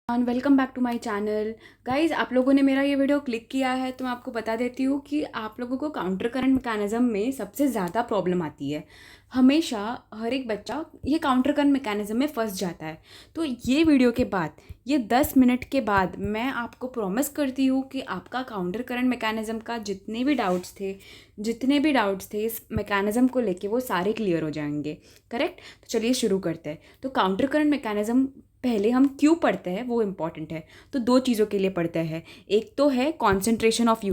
And welcome back to my channel. Guys, आप लोगों ने मेरा ये वीडियो क्लिक किया है तो मैं आपको बता देती हूँ कि आप लोगों को काउंटर करंट मैकेनिज़्म में सबसे ज़्यादा प्रॉब्लम आती है। हमेशा हर एक बच्चा ये काउंटर करंट मैकेनिज़्म में फंस जाता है। तो ये वीडियो के बाद, ये 10 मिनट के बाद मैं आपको प्रॉमिस करती हूँ कि आपका काउंटर करंट मैकेनिज़्म का जितने भी डाउट्स थे इस मैकेनिज़्म को लेके वो सारे क्लियर हो जाएंगे। करेक्ट? तो चलिए शुरू करते हैं। तो काउंटर करंट मैकेनिज़्म पहले हम क्यों पढ़ते हैं वो इम्पॉर्टेंट है। तो दो चीज़ों के लिए पढ़ते हैं। एक तो है कॉन्सेंट्रेशन ऑफ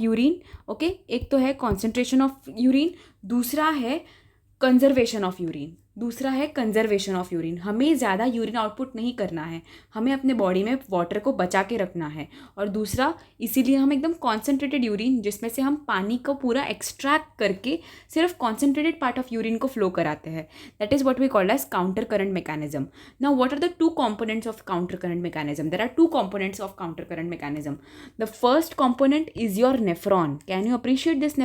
यूरिन, ओके। एक तो है कॉन्सेंट्रेशन ऑफ यूरिन, दूसरा है कंजर्वेशन ऑफ यूरिन। हमें ज़्यादा यूरिन आउटपुट नहीं करना है, हमें अपने बॉडी में वाटर को बचा के रखना है। और दूसरा, इसीलिए हम एकदम कॉन्सेंट्रेटेड यूरिन, जिसमें से हम पानी को पूरा एक्सट्रैक्ट करके सिर्फ कॉन्सेंट्रेटेड पार्ट ऑफ यूरिन को फ्लो कराते हैं। That is what we called as counter current mechanism. Now what are the two components of counter current mechanism? There are two components of counter current mechanism. The first component is your nephron. Can you appreciate this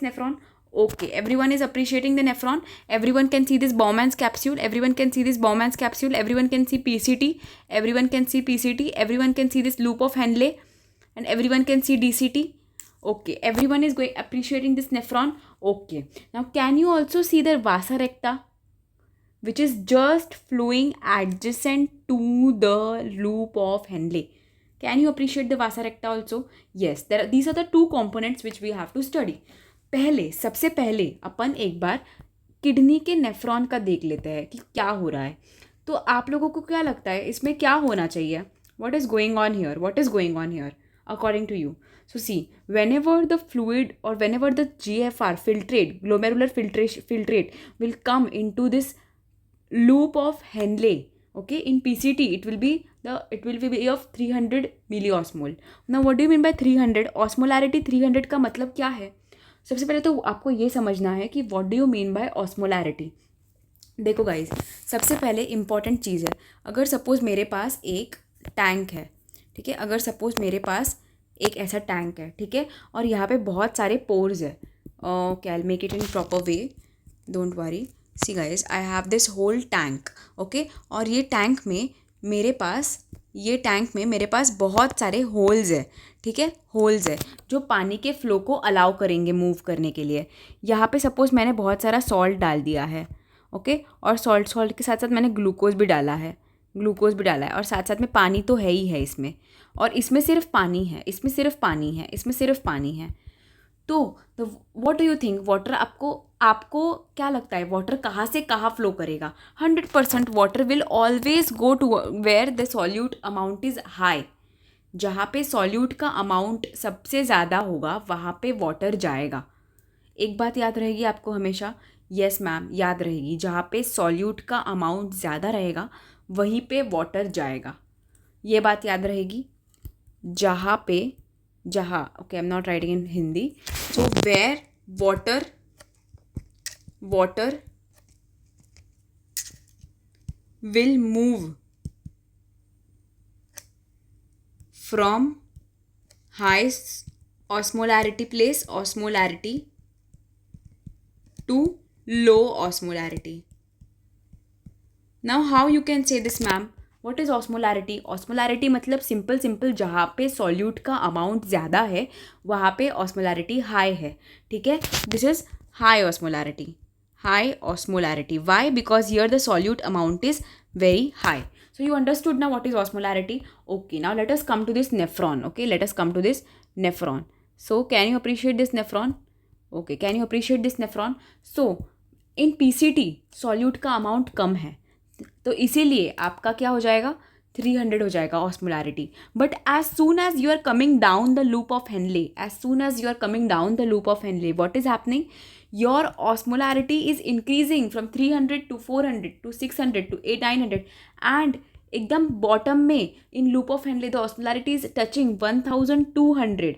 nephron? Okay, everyone is appreciating the nephron. Everyone can see this Bowman's capsule. Everyone can see PCT. Everyone can see this loop of Henle, and everyone can see DCT. Okay, everyone is appreciating this nephron. Okay, now can you also see the vasa recta, which is just flowing adjacent to the loop of Henle? Can you appreciate the vasa recta also? Yes, these are the two components which we have to study. सबसे पहले अपन एक बार kidney के nephron का देख लेते हैं कि क्या हो रहा है। तो आप लोगों को क्या लगता है इसमें क्या होना चाहिए? What is going on here according to you? So see, whenever the fluid or whenever the GFR glomerular filtrate will come into this loop of Henle, okay, in PCT it will be of 300 milliosmol. Now what do you mean by 300? Osmolarity 300 का मतलब क्या है? सबसे पहले तो आपको ये समझना है कि what do you mean by osmolarity. देखो गाइस, सबसे पहले इम्पॉर्टेंट चीज़ है, अगर सपोज़ मेरे पास एक टैंक है, ठीक है, एक ऐसा टैंक है, ठीक है, और यहाँ पे बहुत सारे पोर्स है। Okay, I will make it in proper way, don't worry. See guys, I have this whole tank, okay, और ये टैंक में मेरे पास बहुत सारे होल्स है, ठीक है, होल्स है जो पानी के फ्लो को अलाउ करेंगे मूव करने के लिए। यहाँ पे सपोज़ मैंने बहुत सारा सॉल्ट डाल दिया है, ओके, और सॉल्ट के साथ साथ मैंने ग्लूकोज भी डाला है, और साथ साथ में पानी तो है ही है इसमें, और इसमें सिर्फ पानी है। तो what do you think, water आपको क्या लगता है वाटर कहाँ से कहाँ फ्लो करेगा? 100% water will always go to where the solute amount is high. जहाँ पे सॉल्यूट का अमाउंट सबसे ज़्यादा होगा वहाँ पे वाटर जाएगा। एक बात याद रहेगी आपको हमेशा, यस मैम, याद रहेगी, जहाँ पे सॉल्यूट का अमाउंट ज़्यादा रहेगा वहीं पे वाटर जाएगा। ये बात याद रहेगी, okay, I am not writing in Hindi. So where water will move from high osmolarity to low osmolarity. Now how you can say this, ma'am? What is osmolarity? Osmolarity मतलब सिंपल जहाँ पे सॉल्यूट का amount ज़्यादा है वहाँ पे osmolarity high है, ठीक है। This is high osmolarity. Why? Because here the solute amount is very high. So you understood now what is osmolarity. Okay, now let us come to this nephron. So can you appreciate this nephron? Okay, can you appreciate this nephron? So in PCT solute का amount कम है, तो इसीलिए आपका क्या हो जाएगा, 300 हो जाएगा osmolarity. But as soon as you are coming down the loop of Henle, what is happening? Your osmolarity is increasing from 300 to 400 to 600 to 900, and एकदम बॉटम में in loop of Henle the osmolarity is touching 1200।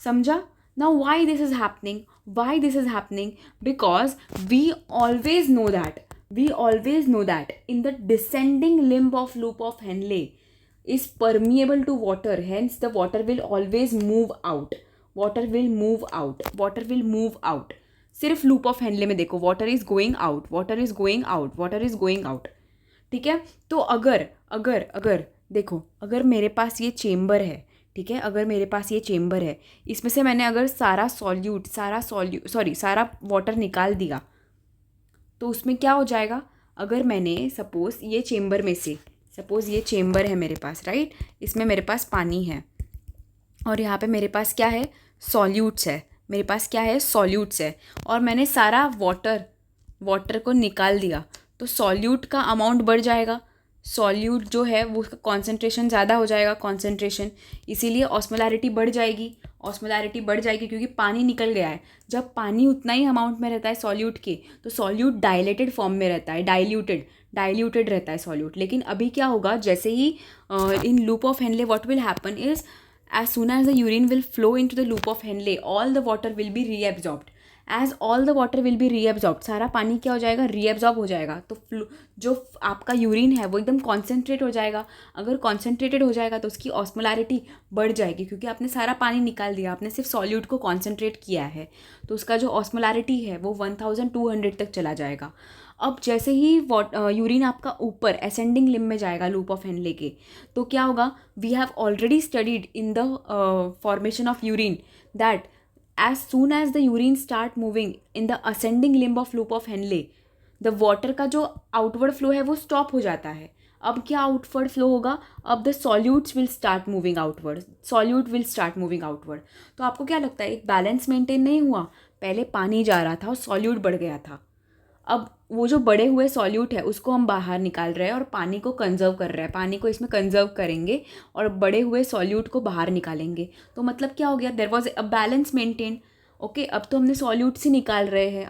समझा? Now why this is happening? Because we always know that in the descending limb of loop of Henle is permeable to water, hence the water will always move out. सिर्फ loop of Henle में देखो, water is going out. ठीक है। तो अगर अगर अगर देखो, अगर मेरे पास ये चेम्बर है, ठीक है, अगर मेरे पास ये चेम्बर है, इसमें से मैंने अगर सारा वाटर निकाल दिया, तो उसमें क्या हो जाएगा? अगर मैंने सपोज़ ये चेम्बर है मेरे पास, राइट, इसमें मेरे पास पानी है और यहाँ पे मेरे पास क्या है? सॉल्यूट्स है और मैंने सारा वाटर को निकाल दिया, तो सॉल्यूट का अमाउंट बढ़ जाएगा। सॉल्यूट जो है वो उसका कॉन्सेंट्रेशन ज़्यादा हो जाएगा, इसीलिए ऑस्मोलैरिटी बढ़ जाएगी क्योंकि पानी निकल गया है। जब पानी उतना ही अमाउंट में रहता है सॉल्यूट के, तो सॉल्यूट डायलेटेड फॉर्म में रहता है, डाइल्यूटेड रहता है सॉल्यूट। लेकिन अभी क्या होगा, जैसे ही in loop of Henle what will happen is, as soon as the urine will flow into the loop of Henle, all the water will be reabsorbed. As all the water will be reabsorbed, सारा पानी क्या हो जाएगा? Reabsorb हो जाएगा। तो जो आपका यूरिन है वो एकदम कॉन्सेंट्रेट हो जाएगा। अगर कॉन्सेंट्रेटेड हो जाएगा तो उसकी ऑस्मोलैरिटी बढ़ जाएगी, क्योंकि आपने सारा पानी निकाल दिया, आपने सिर्फ सॉल्यूट को कॉन्सेंट्रेट किया है, तो उसका जो ऑस्मोलैरिटी है वो 1200 तक चला जाएगा। अब जैसे ही यूरिन आपका ऊपर असेंडिंग लिम्ब में जाएगा लूप ऑफ हेनले के, तो क्या होगा? We have already studied in the formation of urine that as soon as the urine start moving in the ascending limb of loop of Henle, the water का जो outward flow है वो stop हो जाता है। अब क्या आउटवर्ड फ्लो होगा? अब the solutes will start moving outward. तो आपको क्या लगता है, एक बैलेंस मेंटेन नहीं हुआ? पहले पानी जा रहा था और सॉल्यूट बढ़ गया था, अब वो जो बड़े हुए सॉल्यूट है उसको हम बाहर निकाल रहे हैं और पानी को कंजर्व कर रहे हैं, पानी को इसमें कंजर्व करेंगे और बड़े हुए सॉल्यूट को बाहर निकालेंगे। तो मतलब क्या हो गया? There was a balance maintain. Okay, अब तो हमने सॉल्यूट से निकाल रहे हैं,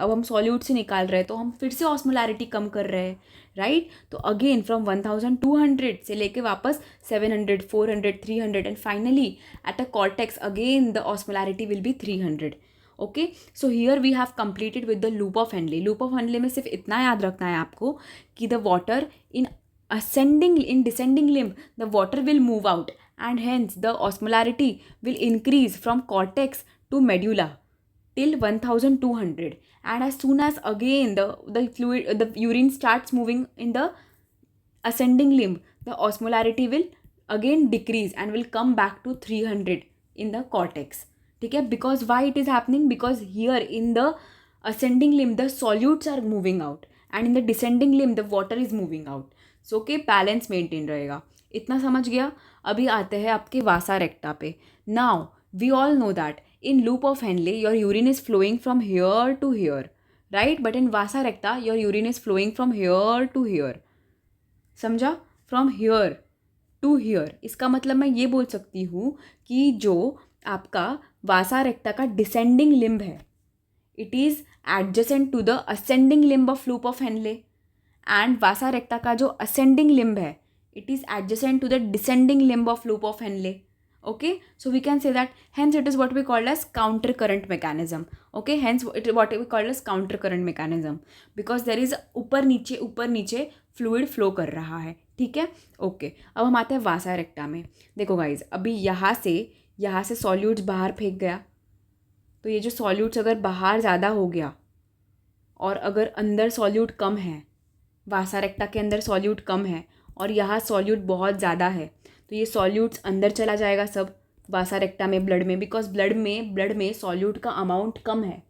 तो हम फिर से ऑस्मोलैरिटी कम कर रहे हैं, राइट। तो अगेन फ्रॉम 1200 से लेके वापस 700, 400, 300 and finally at a cortex again the osmolarity will be 300। Okay, so here we have completed with the loop of Henle. Loop of Henle में सिर्फ इतना याद रखना है आपको कि the water in descending limb the water will move out and hence the osmolarity will increase from cortex to medulla till 1200, and as soon as again the urine starts moving in the ascending limb, the osmolarity will again decrease and will come back to 300 in the cortex. ठीक है, because why it is happening? Because here in the ascending limb the solutes are moving out and in the descending limb the water is moving out. So okay, balance maintain रहेगा। इतना समझ गया? अभी आते हैं आपके वासा रेक्टा पे। Now we all know that in loop of Henle your urine is flowing from here to here, right? But in vasa recta your urine is flowing from here to here. समझा? From here to here. इसका मतलब मैं ये बोल सकती हूँ कि जो आपका वासा रेक्टा का डिसेंडिंग लिम्ब है, it is adjacent to the ascending limb of loop of Henle, and vasa recta का जो असेंडिंग लिम्ब है, it is adjacent to the descending limb of loop of Henle. Okay, so we can say that hence it is what we call as counter current mechanism. Okay, hence what we call as counter current mechanism, because there is ऊपर नीचे fluid flow कर रहा है। ठीक है, okay. अब हम आते हैं वासा रेक्टा में। देखो गाइज, अभी यहाँ से सॉल्यूट्स बाहर फेंक गया, तो ये जो सॉल्यूट्स अगर बाहर ज़्यादा हो गया और अगर अंदर सॉल्यूट कम है, वासा रेक्टा के अंदर सॉल्यूट कम है और यहाँ सॉल्यूट बहुत ज़्यादा है, तो ये सॉल्यूट्स अंदर चला जाएगा सब वासा रेक्टा में, ब्लड में, बिकॉज ब्लड में सॉल्यूट का अमाउंट कम है।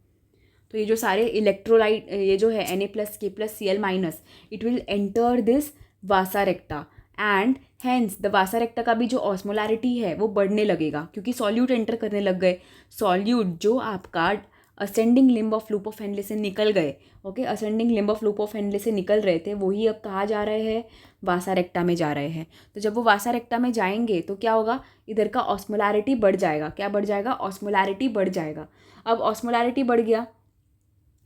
तो ये जो सारे इलेक्ट्रोलाइट, ये जो है Na+, K+Cl-, it will enter this Vasa रेक्टा and hence the vasa recta का भी जो ऑस्मोलैरिटी है वो बढ़ने लगेगा, क्योंकि सॉल्यूट एंटर करने लग गए। सॉल्यूट जो आपका ascending limb of loop of Henley से निकल गए, okay, ascending limb of loop of Henley से निकल रहे थे, वही अब कहाँ जा रहे हैं? वासा रेक्टा में जा रहे हैं। तो जब वो वासा रेक्टा में जाएंगे तो क्या होगा? इधर का ऑस्मोलैरिटी बढ़ जाएगा। क्या बढ़ जाएगा? ऑस्मोलैरिटी बढ़ जाएगा। अब ऑस्मोलैरिटी बढ़ गया,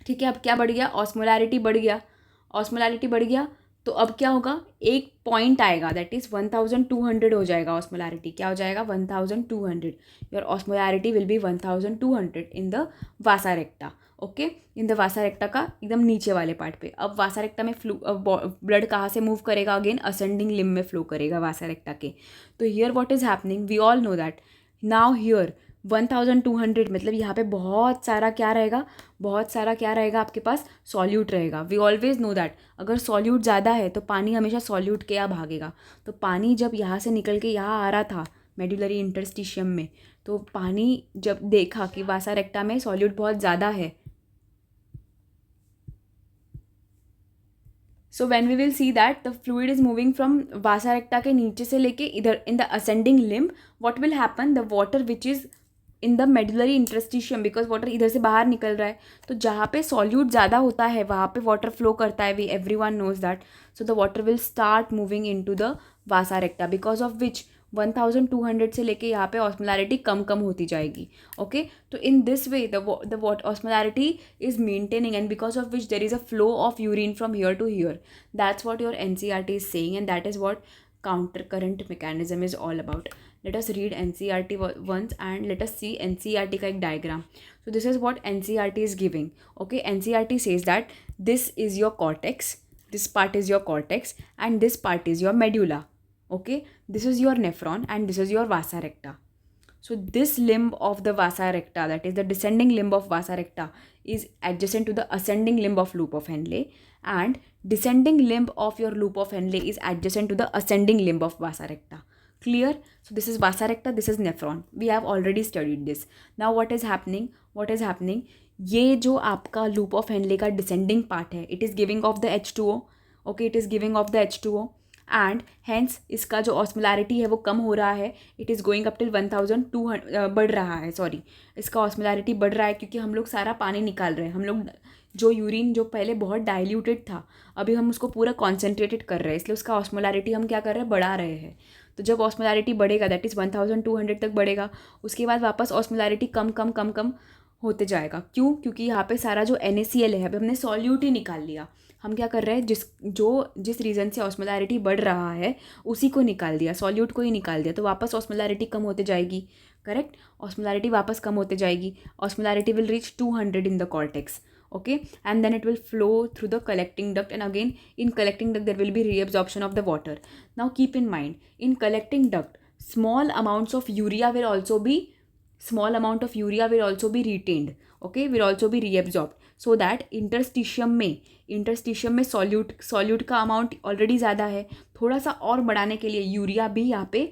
ठीक है, अब क्या बढ़ गया? ऑस्मोलैरिटी बढ़ गया। तो अब क्या होगा? एक पॉइंट आएगा, दैट इज़ 1200 हो जाएगा ऑस्मोलैरिटी। क्या हो जाएगा? 1200। Your osmolarity will B 1200 in the vasa रेक्टा। Okay, in the vasa recta का एकदम नीचे वाले पार्ट पे। अब वासा रेक्टा में ब्लड कहाँ से मूव करेगा? अगेन असेंडिंग लिम्ब में फ्लो करेगा वासा रेक्टा के। तो here what is happening? We all know that now here 1200 मतलब यहाँ पे बहुत सारा क्या रहेगा, बहुत सारा क्या रहेगा आपके पास, सॉल्यूट रहेगा. वी ऑलवेज नो दैट अगर सॉल्यूट ज़्यादा है तो पानी हमेशा सॉल्यूट के यहाँ भागेगा. तो पानी जब यहाँ से निकल के यहाँ आ रहा था मेडुलरी इंटरस्टिशियम में, तो पानी जब देखा कि वासा रेक्टा में सॉल्यूट बहुत ज़्यादा है, so when we will see that the fluid is moving from vasa recta के नीचे से लेके इधर in the ascending limb, what will happen, the water which is in the medullary interstitium, because water इधर से बाहर निकल रहा है, तो जहाँ पे सॉल्यूट ज़्यादा होता है वहाँ पे वाटर फ्लो करता है, we every one knows that. So the water will start moving into the vasa recta, because of which 1200 से लेके यहाँ पे ऑस्मोलैरिटी कम कम होती जाएगी. ओके, तो in this way the osmolarity is maintaining, and because of which there is a flow of urine from here to here. That's what your NCERT is saying, and that is what counter current mechanism is all about. Let us read NCERT once and let us see NCERT का एक diagram. So this is what NCERT is giving. Okay, NCERT says that this is your cortex, this part is your cortex, and this part is your medulla. Okay, this is your nephron and this is your vasa recta. So this limb of the vasa recta, that is the descending limb of vasa recta, is adjacent to the ascending limb of loop of Henle, and descending limb of your loop of Henle is adjacent to the ascending limb of vasa recta. Clear? So this is vasa recta, this is nephron. We have already studied this. Now what is happening? What is happening? ये जो आपका loop of Henle का descending part है, it is giving off the H2O. Okay, it is giving off the H2O. And hence इसका जो osmolarity है वो कम हो रहा है. It is going up till 1200 बढ़ रहा है, सॉरी, इसका ऑस्मोलैरिटी बढ़ रहा है क्योंकि हम लोग सारा पानी निकाल रहे हैं. हम लोग जो यूरिन जो पहले बहुत डाइल्यूटेड था, अभी हम उसको पूरा कॉन्सेंट्रेटेड कर रहे हैं, इसलिए उसका ऑस्मोलैरिटी हम क्या कर रहे हैं, बढ़ा रहे हैं. तो जब ऑस्मोलैरिटी बढ़ेगा, दैट इज़ 1200 तक बढ़ेगा, उसके बाद वापस ऑस्मोलैरिटी कम कम कम कम होते जाएगा. क्यों? क्योंकि यहाँ पे सारा जो NaCl है, अभी हमने सॉल्यूट ही निकाल लिया. हम क्या कर रहे हैं, जिस रीज़न से ऑस्मोलैरिटी बढ़ रहा है उसी को निकाल दिया, सॉल्यूट को ही निकाल दिया, तो वापस ऑस्मोलैरिटी कम होते जाएगी. करेक्ट, ऑस्मोलैरिटी वापस कम होते जाएगी. Osmolarity will reach 200 in the cortex. Okay, and then it will flow through the collecting duct, and again in collecting duct there will be reabsorption of the water. Now keep in mind, in collecting duct small amount of urea will also be retained. Okay, will also be reabsorbed, so that interstitium में solute का amount already ज़्यादा है, थोड़ा सा और बढ़ाने के लिए यूरिया भी यहाँ पे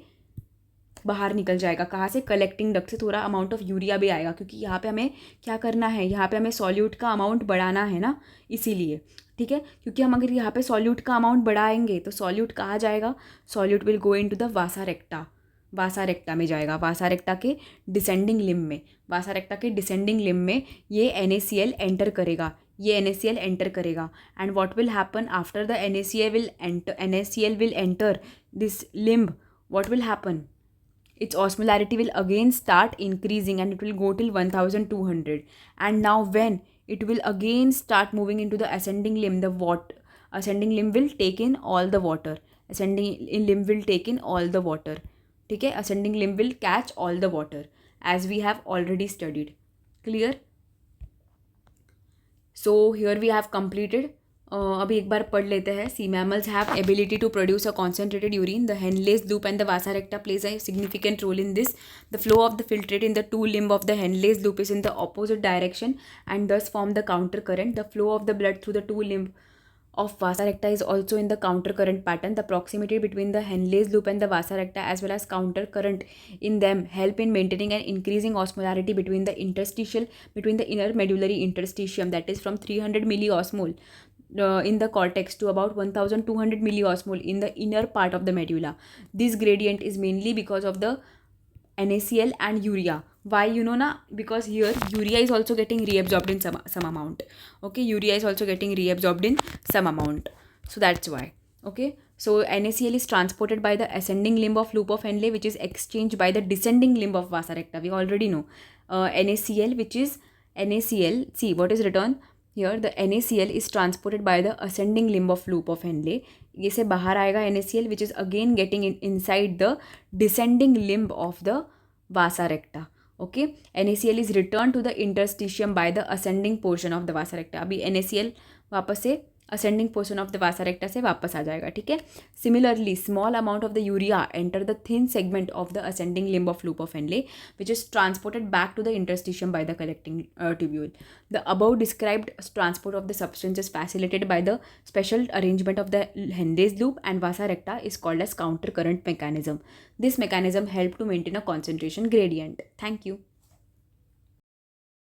बाहर निकल जाएगा. कहाँ से? कलेक्टिंग डक्ट से थोड़ा अमाउंट ऑफ यूरिया भी आएगा, क्योंकि यहाँ पे हमें क्या करना है, यहाँ पे हमें सॉल्यूट का अमाउंट बढ़ाना है ना, इसीलिए. ठीक है, क्योंकि हम अगर यहाँ पे सॉल्यूट का अमाउंट बढ़ाएंगे तो सॉल्यूट कहाँ जाएगा, solute will go into the vasa recta में जाएगा, वासा रेक्टा के डिसेंडिंग लिम्ब में. वासा रेक्टा के डिसेंडिंग लिम्ब में ये NaCl एंटर करेगा, and what will happen after the NaCl will enter this limb, what will happen, its osmolarity will again start increasing and it will go till 1200. And now when it will again start moving into the ascending limb, ascending limb will take in all the water. ठीक है, ascending limb will catch all the water, as we have already studied. Clear? So here we have completed. अभी एक बार पढ़ लेते हैं. Sea mammals have ability to produce a concentrated urine. The Henle's loop and the vasa recta plays a significant role in this. The flow of the filtrate in the two limb of the Henle's loop is in the opposite direction and thus form the counter current. The flow of the blood through the two limb of vasa recta is also in the counter current pattern. The proximity between the Henle's loop and the vasa recta as well as counter current in them help in maintaining and increasing osmolarity between the inner medullary interstitium, that is from 300 milliosmol in the cortex to about 1200 milliosmol in the inner part of the medulla. This gradient is mainly because of the NaCl and urea. Why? You know na, because here urea is also getting reabsorbed in some amount. Okay, urea is also getting reabsorbed in some amount, so that's why. Okay, so NaCl is transported by the ascending limb of loop of Henle, which is exchanged by the descending limb of vasa recta. We already know NaCl, which is NaCl. See what is written here, the NaCl is transported by the ascending limb of loop of Henle. ये से बाहर आएगा NaCl, which is again getting inside the descending limb of the vasa recta. Okay, NaCl is returned to the interstitium by the ascending portion of the vasa recta. अभी NaCl वापस से ascending portion of the vasa recta से वापस आ जाएगा, ठीक है। Similarly small amount of the urea enter the thin segment of the ascending limb of loop of Henle which is transported back to the interstitium by the collecting tubule. The above described transport of the substance is facilitated by the special arrangement of the Henle's loop and vasa recta is called as counter current mechanism. This mechanism helped to maintain a concentration gradient. Thank you.